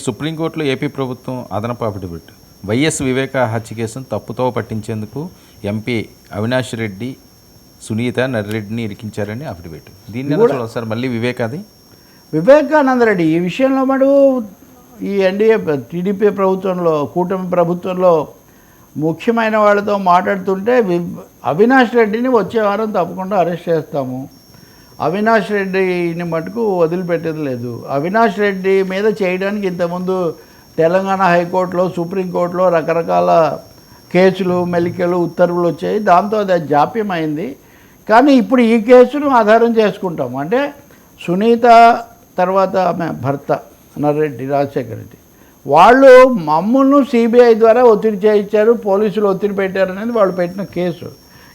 సుప్రీంకోర్టులో ఏపీ ప్రభుత్వం అదనపు అఫిడవిట్ వైఎస్ వివేక హత్య కేసును తప్పుతో పట్టించేందుకు ఎంపీ అవినాష్ రెడ్డి సునీత నర్రెడ్డిని ఇరికించారని అఫిడవిట్. దీన్ని చూడాలి సార్. మళ్ళీ వివేకానంద రెడ్డి ఈ విషయంలో మటు ఈ ఎన్డీఏ టీడీపీ ప్రభుత్వంలో కూటమి ప్రభుత్వంలో ముఖ్యమైన వాళ్ళతో మాట్లాడుతుంటే అవినాష్ రెడ్డిని వచ్చే వారం తప్పకుండా అరెస్ట్ చేస్తాము, అవినాష్ రెడ్డిని మటుకు వదిలిపెట్టేది లేదు. అవినాష్ రెడ్డి మీద చేయడానికి ఇంతకుముందు తెలంగాణ హైకోర్టులో సుప్రీంకోర్టులో రకరకాల కేసులు మెలికలు ఉత్తర్వులు వచ్చాయి, దాంతో అది జాప్యం అయింది. కానీ ఇప్పుడు ఈ కేసును ఆధారం చేసుకుంటాము. అంటే సునీత తర్వాత ఆమె భర్త నర్రెడ్డి రాజశేఖర రెడ్డి వాళ్ళు మమ్మల్ని సిబిఐ ద్వారా ఒత్తిడి చేయించారు, పోలీసులు ఒత్తిడి పెట్టారనేది వాళ్ళు పెట్టిన కేసు.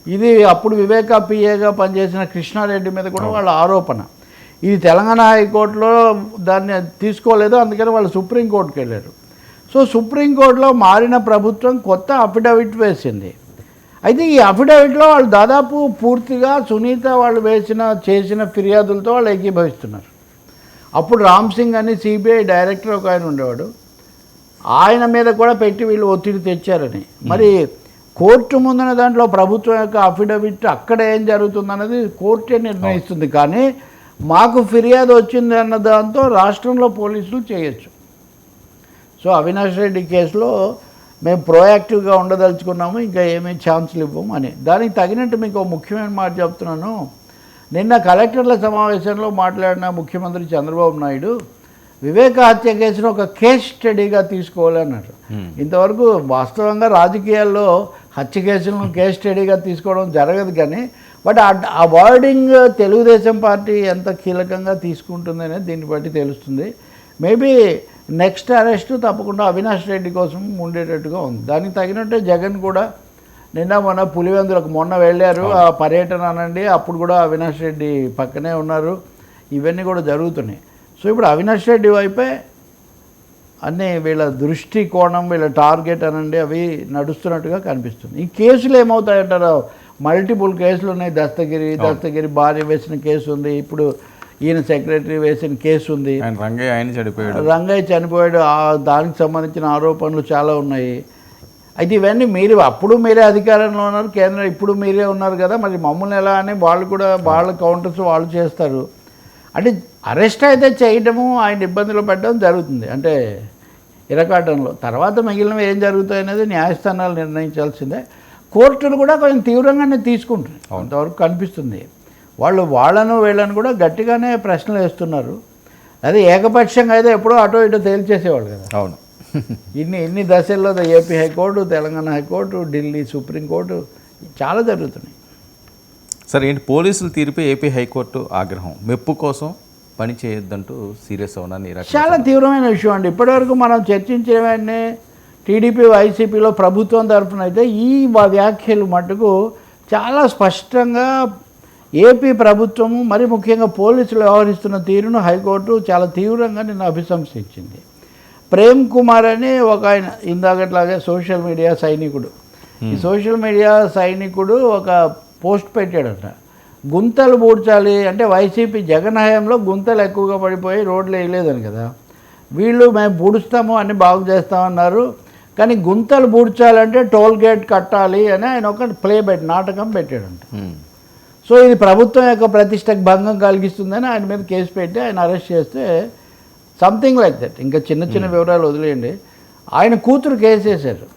ఇది అప్పుడు వివేక పిఏగా పనిచేసిన కృష్ణారెడ్డి మీద కూడా వాళ్ళ ఆరోపణ. ఇది తెలంగాణ హైకోర్టులో దాన్ని తీసుకోలేదు, అందుకని వాళ్ళు సుప్రీంకోర్టుకి వెళ్ళారు. సో సుప్రీంకోర్టులో మారిన ప్రభుత్వం కొత్త అఫిడవిట్ వేసింది. అయితే ఈ అఫిడవిట్లో వాళ్ళు దాదాపు పూర్తిగా సునీత వాళ్ళు చేసిన ఫిర్యాదులతో వాళ్ళు ఏకీభవిస్తున్నారు. అప్పుడు రామ్ సింగ్ అని సిబిఐ డైరెక్టర్ ఒక ఆయన ఉండేవాడు, ఆయన మీద కూడా పెట్టి వీళ్ళు ఒత్తిడి తెచ్చారని. మరి కోర్టు ముందున దాంట్లో ప్రభుత్వం యొక్క అఫిడవిట్ అక్కడ ఏం జరుగుతుందన్నది కోర్టే నిర్ణయిస్తుంది. కానీ మాకు ఫిర్యాదు వచ్చింది అన్న దాంతో రాష్ట్రంలో పోలీసులు చేయొచ్చు. సో అవినాష్ రెడ్డి కేసులో మేము ప్రోయాక్టివ్గా ఉండదలుచుకున్నాము, ఇంకా ఏమీ ఛాన్సులు ఇవ్వము అని. దానికి తగినట్టు మీకు ముఖ్యమైన మాట చెప్తున్నాను. నిన్న కలెక్టర్ల సమావేశంలో మాట్లాడిన ముఖ్యమంత్రి చంద్రబాబు నాయుడు వివేక హత్య కేసును ఒక కేస్ స్టడీగా తీసుకోవాలన్నారు. ఇంతవరకు వాస్తవంగా రాజకీయాల్లో హత్య కేసులను కేస్ స్టడీగా తీసుకోవడం జరగదు. కానీ బట్ ఆ వర్డింగ్ తెలుగుదేశం పార్టీ ఎంత కీలకంగా తీసుకుంటుంది అనేది దీన్ని బట్టి తెలుస్తుంది. మేబీ నెక్స్ట్ అరెస్ట్ తప్పకుండా అవినాష్ రెడ్డి కోసం ఉండేటట్టుగా ఉంది. దానికి తగినట్టే జగన్ కూడా మొన్న పులివెందులకు వెళ్ళారు, ఆ పర్యటన అనండి, అప్పుడు కూడా అవినాష్ రెడ్డి పక్కనే ఉన్నారు. ఇవన్నీ కూడా జరుగుతున్నాయి. సో ఇప్పుడు అవినాష్ రెడ్డి వైపే అన్నీ వీళ్ళ దృష్టి కోణం, వీళ్ళ టార్గెట్ అనండి అవి నడుస్తున్నట్టుగా కనిపిస్తుంది. ఈ కేసులు ఏమవుతాయంటారు, మల్టిపుల్ కేసులు ఉన్నాయి. దస్తగిరి భార్య వేసిన కేసు ఉంది, ఇప్పుడు ఈయన సెక్రటరీ వేసిన కేసు ఉంది, రంగయ్య చనిపోయాడు, దానికి సంబంధించిన ఆరోపణలు చాలా ఉన్నాయి. అయితే ఇవన్నీ మీరే అధికారంలో ఉన్నారు, కేంద్రం ఇప్పుడు మీరే ఉన్నారు కదా, మరి మమ్మల్ని ఎలా అని వాళ్ళు కూడా వాళ్ళ కౌంటర్స్ వాళ్ళు చేస్తారు. అంటే అరెస్ట్ అయితే చేయడము, ఆయన ఇబ్బందులు పెట్టడం జరుగుతుంది, అంటే ఇరకాటంలో. తర్వాత మిగిలినవి ఏం జరుగుతాయి అనేది న్యాయస్థానాలు నిర్ణయించాల్సిందే. కోర్టులు కూడా కొంచెం తీవ్రంగానే తీసుకుంటుంది, అంతవరకు కనిపిస్తుంది. వాళ్ళను వీళ్ళను కూడా గట్టిగానే ప్రశ్నలు వేస్తున్నారు. అదే ఏకపక్షంగా అయితే ఎప్పుడో అటో ఇటో తేల్చేసేవాళ్ళు కదా. అవును, ఇన్ని దశల్లో AP high court, Telangana high court, Delhi supreme court చాలా జరుగుతున్నాయి. సరే, ఏంటి పోలీసులు తీర్పే ఏపీ హైకోర్టు ఆగ్రహం, మెప్పు కోసం పని చేయొద్దంటూ సీరియస్ అవునని చాలా తీవ్రమైన విషయం అండి. ఇప్పటివరకు మనం చర్చించేవన్నీ టీడీపీ వైసీపీలో ప్రభుత్వం తరఫున అయితే ఈ వ్యాఖ్యలు మటుకు చాలా స్పష్టంగా ఏపీ ప్రభుత్వము మరి ముఖ్యంగా పోలీసులు వ్యవహరిస్తున్న తీరును హైకోర్టు చాలా తీవ్రంగా నిన్న అభిశంసించింది. ప్రేమ్ కుమార్ అని ఒక ఆయన ఇందాకట్లాగే సోషల్ మీడియా సైనికుడు, ఈ సోషల్ మీడియా సైనికుడు ఒక పోస్ట్ పెట్టాడట, గుంతలు పూడ్చాలి అంటే వైసీపీ జగన్ హయాంలో గుంతలు ఎక్కువగా పడిపోయి రోడ్లు వేయలేదని కదా, వీళ్ళు మేము పూడుస్తాము అన్ని బాగు చేస్తామన్నారు, కానీ గుంతలు పూడ్చాలంటే టోల్ గేట్ కట్టాలి అని ఆయన ఒక నాటకం పెట్టాడంట. సో ఇది ప్రభుత్వం యొక్క ప్రతిష్టకు భంగం కలిగిస్తుందని ఆయన మీద కేసు పెట్టి ఆయన అరెస్ట్ చేస్తే సంథింగ్ లైక్ దట్. ఇంకా చిన్న వివరాలు వదిలేయండి, ఆయన కూతురు కేసు వేశారు.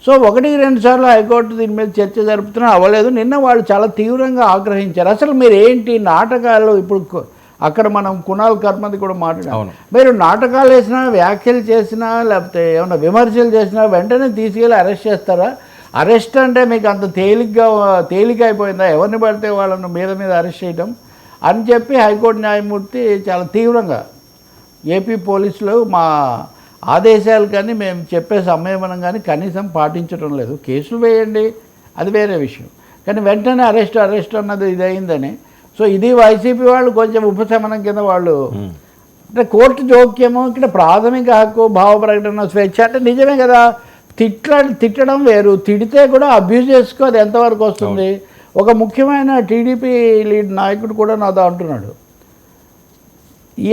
సో 1-2 సార్లు హైకోర్టు దీని మీద చర్చ జరుపుతున్నా అవ్వలేదు. నిన్న వాళ్ళు చాలా తీవ్రంగా ఆగ్రహించారు. అసలు మీరు ఏంటి నాటకాలు, ఇప్పుడు అక్కడ మనం కునాల్ కర్మది కూడా మాట్లాడాం, మీరు నాటకాలు వేసినా వ్యాఖ్యలు చేసినా లేకపోతే ఏమైనా విమర్శలు చేసినా వెంటనే తీసుకెళ్ళి అరెస్ట్ చేస్తారా? అరెస్ట్ అంటే మీకు అంత తేలిక అయిపోయిందా, ఎవరిని పడితే వాళ్ళను మీద అరెస్ట్ చేయడం అని చెప్పి హైకోర్టు న్యాయమూర్తి చాలా తీవ్రంగా ఏపీ పోలీసులు మా ఆదేశాలు కానీ మేము చెప్పే సంయమనం కానీ కనీసం పాటించడం లేదు. కేసులు వేయండి, అది వేరే విషయం, కానీ వెంటనే అరెస్ట్ అన్నది ఇదైందని. సో ఇది వైసీపీ వాళ్ళు కొంచెం ఉపశమనం కింద వాళ్ళు, అంటే కోర్టు జోక్యము, ఇక్కడ ప్రాథమిక హక్కు భావ ప్రకటన స్వేచ్ఛ అంటే నిజమే కదా. తిట్టడం వేరు, తిడితే కూడా అబ్యూజ్ చేసుకో, అది ఎంతవరకు వస్తుంది? ఒక ముఖ్యమైన టీడీపీ లీడ్ నాయకుడు కూడా నాతో అంటున్నాడు,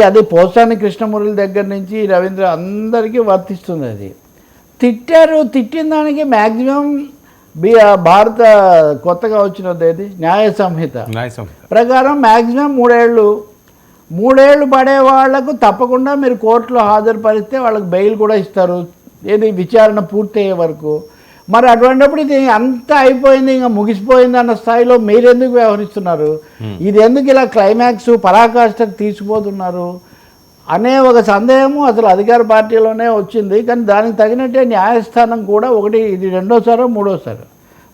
అది పోసాని కృష్ణమురళి దగ్గర నుంచి రవీంద్ర అందరికీ వర్తిస్తుంది. అది తిట్టిన దానికి మ్యాక్సిమం భారత కొత్తగా వచ్చినది ఏది న్యాయ సంహిత ప్రకారం మ్యాక్సిమం 3 ఏళ్ళు. 3 ఏళ్ళు పడే వాళ్లకు తప్పకుండా మీరు కోర్టులో హాజరుపరిస్తే వాళ్ళకి బెయిల్ కూడా ఇస్తారు, ఏది విచారణ పూర్తయ్యే వరకు. మరి అటువంటిప్పుడు ఇది అంతా అయిపోయింది, ఇంకా ముగిసిపోయింది అన్న స్థాయిలో మీరెందుకు వ్యవహరిస్తున్నారు, ఇది ఎందుకు ఇలా క్లైమాక్స్ పరాకాష్ఠకు తీసుకుపోతున్నారు అనే ఒక సందేహము అసలు అధికార పార్టీలోనే వచ్చింది. కానీ దానికి తగినట్టే న్యాయస్థానం కూడా ఇది 2వ 3వసారి,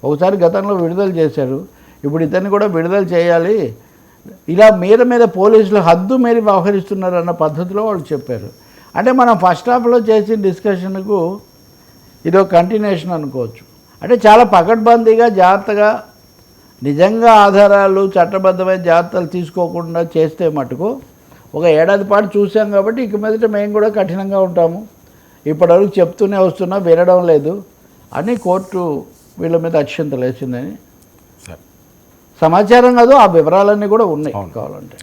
ఒకసారి గతంలో విడుదల చేశారు, ఇప్పుడు ఇతన్ని కూడా విడుదల చేయాలి, ఇలా మీద పోలీసులు హద్దు మీరి వ్యవహరిస్తున్నారు అన్న పద్ధతిలో వాళ్ళు చెప్పారు. అంటే మనం ఫస్ట్ హాఫ్లో చేసిన డిస్కషన్కు ఇదో కంటిన్యూషన్ అనుకోవచ్చు. అంటే చాలా పకడ్బందీగా జాగ్రత్తగా నిజంగా ఆధారాలు చట్టబద్ధమైన జాగ్రత్తలు తీసుకోకుండా చేస్తే మటుకు ఒక ఏడాది పాటు చూసాం కాబట్టి ఇక మీదట మేము కూడా కఠినంగా ఉంటాము, ఇప్పటివరకు చెప్తూనే వస్తున్నా వినడం లేదు అని కోర్టు వీళ్ళ మీద అక్షంతలు వేసిందని సమాచారం కాదు, ఆ వివరాలన్నీ కూడా ఉన్నాయి కావాలంటే.